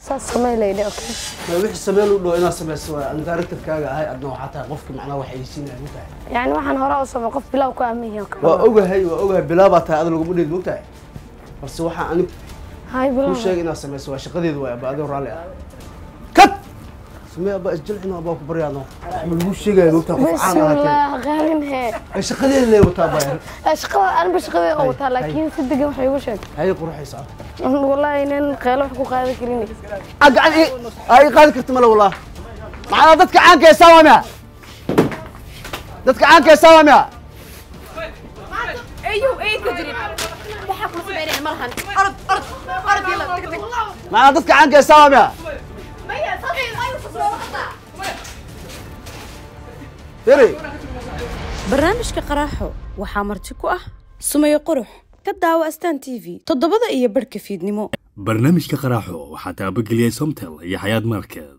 سامي ليلى اوكي ما وحي سمين ودو انا سمي سوا ان دايركتوركaaga ahay adna waxa tahay qofka macna wax ay siinay mutahay يعني waxaan hore u sameeyay qof bilow ku aamiyo waa ogahay bilaaba tahay adna lagu dhig mutahay balse waxa aan هاي bilow ku sheegay inaa sameeyso waa shaqadeedu waa baadoo raali ah kad سمي ابا اسجلعنا ابا كبريانو ما lagu sheegay mutahay qof aan ahay لا غالين هي shaqadeedu leeyahay taabay shaqada aan bashaqada oo taa laakiin si degan waxay ugu sheeg hay quruxaysa والله إن قيل وح كقاعد كليني. أقعد أي قاعد كرتمله والله. معنا ضدك عنك يا سوامع. ضدك عنك يا سوامع. أيوه أي تجري. بحق مصبرين مرهن. أرض يلا تك. معنا ضدك عنك يا سوامع. مية صحيح أيوه صحيح وقطع. تري. برنامجka qaraaxo waxaa marti ku ah Sumayo Qurux ka daawo Astaan TV 7 iyo barka fiidnimo barnaamijka qaraaxo waxaa taabageliyay Somtel iyo Xayaat Market